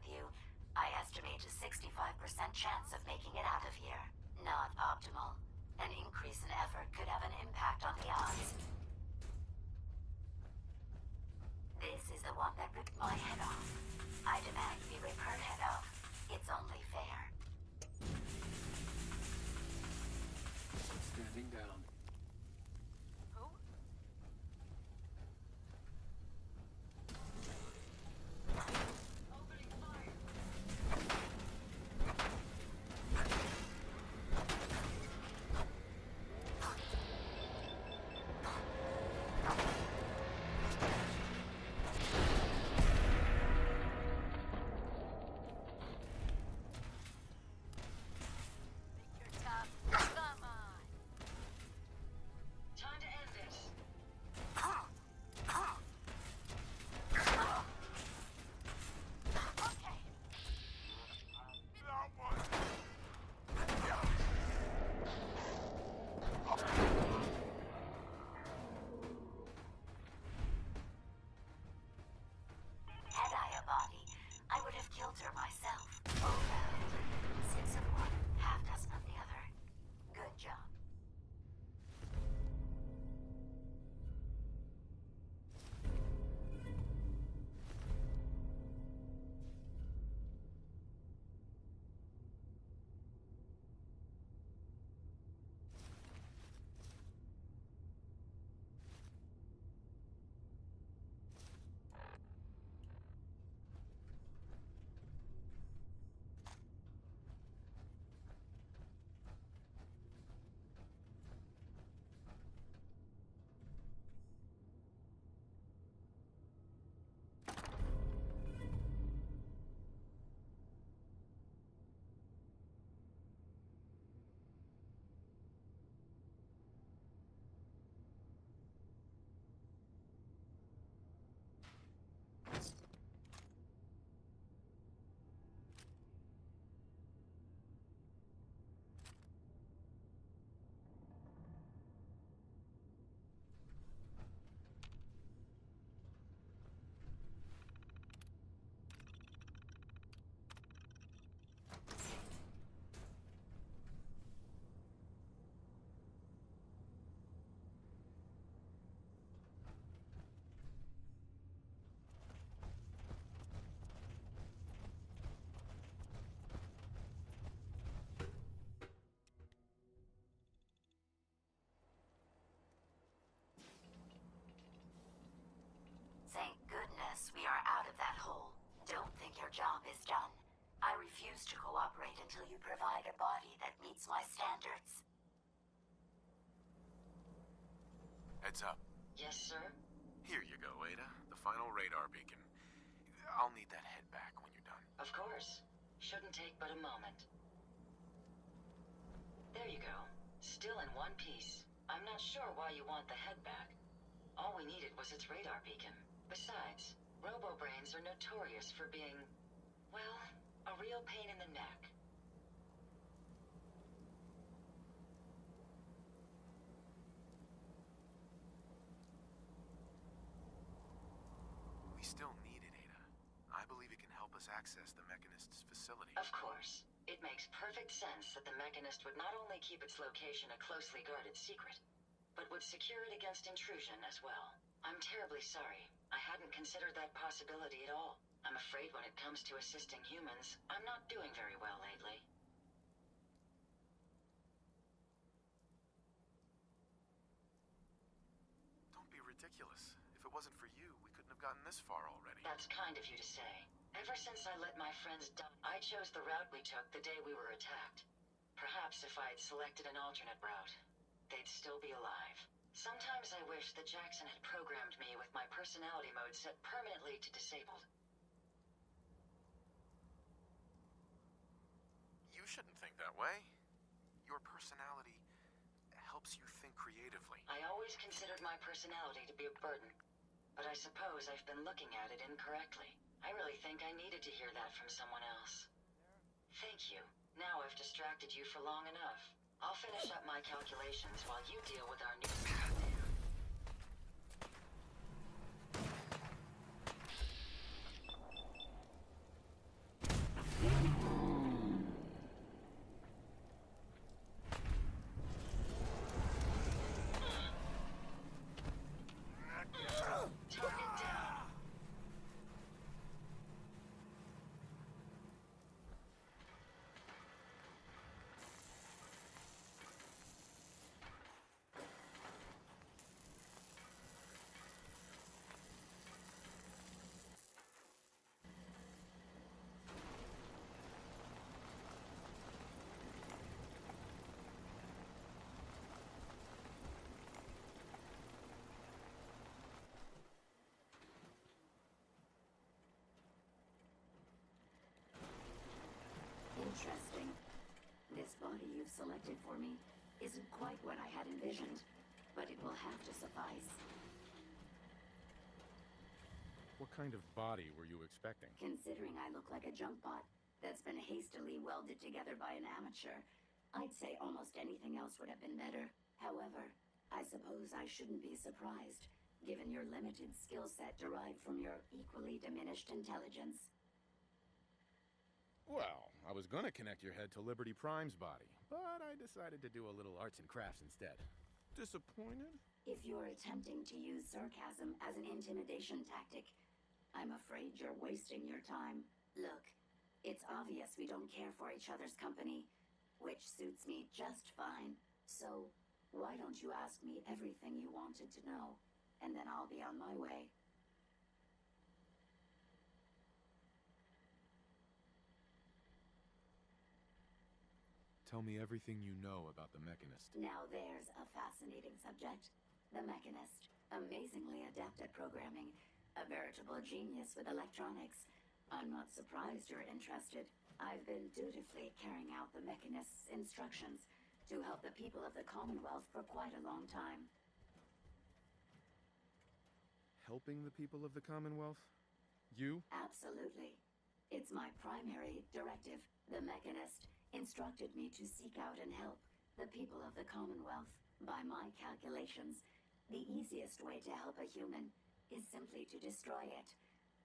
with you, I estimate a 65% chance of making it out of here. Not optimal. An increase in effort could have an impact on the odds. This is the one that ripped my head off. I demand we rip her head off. It's only fair. Standing down. Who? Opening fire. Think you're tough? Come on. Time to end this. Okay. Had I a body, I would have killed her myself. Oh well. 6 of one, half dozen of the other. Good job. Thank goodness we are out of that hole. Don't think your job is done. I refuse to cooperate until you provide a body that meets my standards. Heads up. Yes, sir? Here you go, Ada. The final radar beacon. I'll need that head back when you're done. Of course. Shouldn't take but a moment. There you go. Still in one piece. I'm not sure why you want the head back. All we needed was its radar beacon. Besides, robo-brains are notorious for being, well, a real pain in the neck. We still need it, Ada. I believe it can help us access the Mechanist's facility. Of course. It makes perfect sense that the Mechanist would not only keep its location a closely guarded secret, but would secure it against intrusion as well. I'm terribly sorry. I hadn't considered that possibility at all. I'm afraid when it comes to assisting humans, I'm not doing very well lately. Don't be ridiculous. If it wasn't for you, we couldn't have gotten this far already. That's kind of you to say. Ever since I let my friends die, I chose the route we took the day we were attacked. Perhaps if I had selected an alternate route, they'd still be alive. Sometimes I wish that Jackson had programmed me with my personality mode set permanently to disabled. You shouldn't think that way. Your personality helps you think creatively. I always considered my personality to be a burden, but I suppose I've been looking at it incorrectly. I really think I needed to hear that from someone else. Thank you. Now I've distracted you for long enough. I'll finish up my calculations while you deal with our new... Interesting. This body you've selected for me isn't quite what I had envisioned, but it will have to suffice. What kind of body were you expecting? Considering I look like a junk bot that's been hastily welded together by an amateur, I'd say almost anything else would have been better. However, I suppose I shouldn't be surprised, given your limited skill set derived from your equally diminished intelligence. Well, I was gonna connect your head to Liberty Prime's body, but I decided to do a little arts and crafts instead. Disappointed? If you're attempting to use sarcasm as an intimidation tactic, I'm afraid you're wasting your time. Look, it's obvious we don't care for each other's company, which suits me just fine. So, why don't you ask me everything you wanted to know, and then I'll be on my way. Tell me everything you know about the Mechanist. Now there's a fascinating subject. The Mechanist, amazingly adept at programming, a veritable genius with electronics. I'm not surprised you're interested. I've been dutifully carrying out the Mechanist's instructions to help the people of the Commonwealth for quite a long time. Helping the people of the Commonwealth? You? Absolutely. It's my primary directive. The Mechanist instructed me to seek out and help the people of the Commonwealth. By my calculations, the easiest way to help a human is simply to destroy it.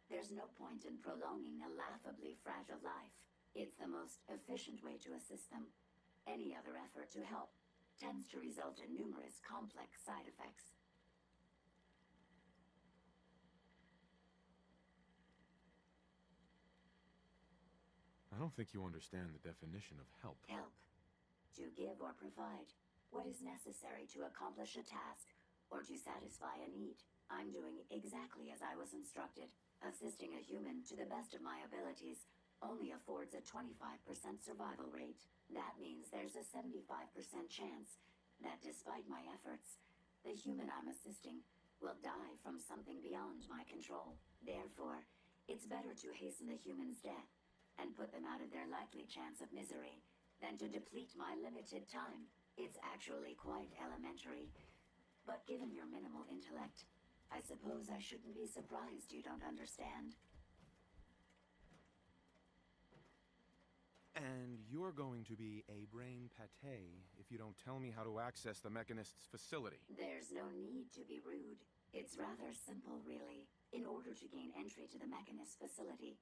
There's no point in prolonging a laughably fragile life. It's the most efficient way to assist them. Any other effort to help tends to result in numerous complex side effects. I don't think you understand the definition of help. Help. To give or provide what is necessary to accomplish a task or to satisfy a need. I'm doing exactly as I was instructed. Assisting a human to the best of my abilities only affords a 25% survival rate. That means there's a 75% chance that despite my efforts, the human I'm assisting will die from something beyond my control. Therefore, it's better to hasten the human's death and put them out of their likely chance of misery than to deplete my limited time. It's actually quite elementary. But given your minimal intellect, I suppose I shouldn't be surprised you don't understand. And you're going to be a brain pate if you don't tell me how to access the Mechanist's facility. There's no need to be rude. It's rather simple, really. In order to gain entry to the Mechanist facility,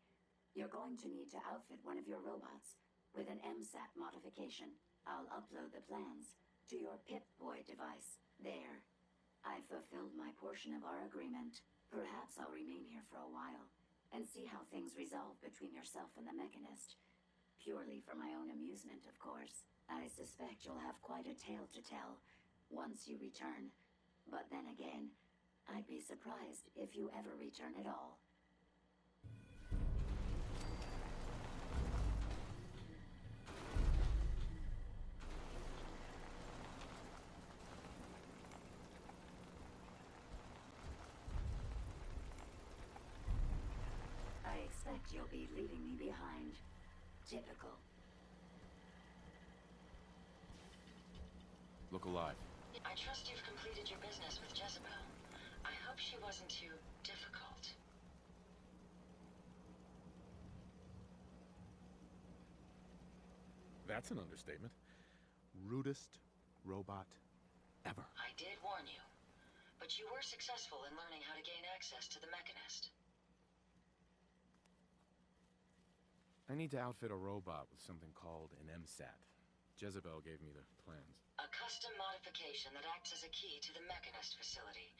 you're going to need to outfit one of your robots with an MSAT modification. I'll upload the plans to your Pip-Boy device. There. I've fulfilled my portion of our agreement. Perhaps I'll remain here for a while and see how things resolve between yourself and the Mechanist. Purely for my own amusement, of course. I suspect you'll have quite a tale to tell once you return. But then again, I'd be surprised if you ever return at all. I expect you'll be leaving me behind. Typical. Look alive. I trust you've completed your business with Jezebel. I hope she wasn't too difficult. That's an understatement. Rudest robot ever. I did warn you, but you were successful in learning how to gain access to the Mechanist. I need to outfit a robot with something called an MSAT. Jezebel gave me the plans. A custom modification that acts as a key to the Mechanist facility.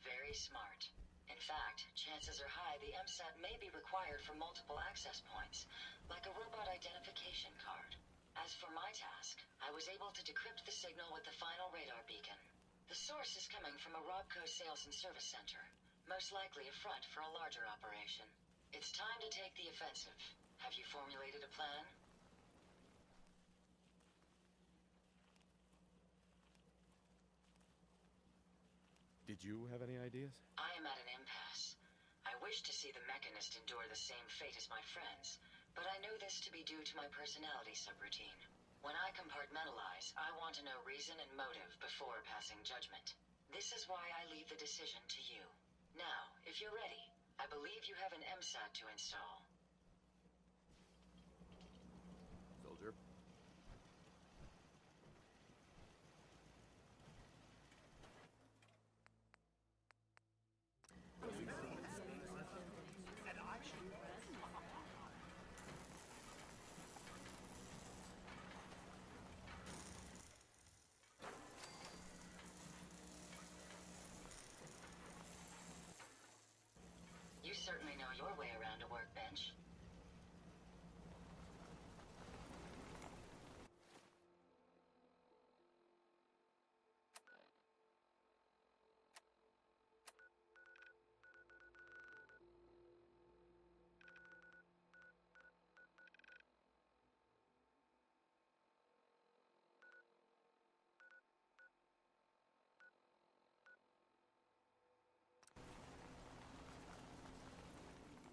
Very smart. In fact, chances are high the MSAT may be required for multiple access points, like a robot identification card. As for my task, I was able to decrypt the signal with the final radar beacon. The source is coming from a Robco sales and service center, most likely a front for a larger operation. It's time to take the offensive. Have you formulated a plan? Did you have any ideas? I am at an impasse. I wish to see the Mechanist endure the same fate as my friends, but I know this to be due to my personality subroutine. When I compartmentalize, I want to know reason and motive before passing judgment. This is why I leave the decision to you. Now, if you're ready, I believe you have an MSAT to install.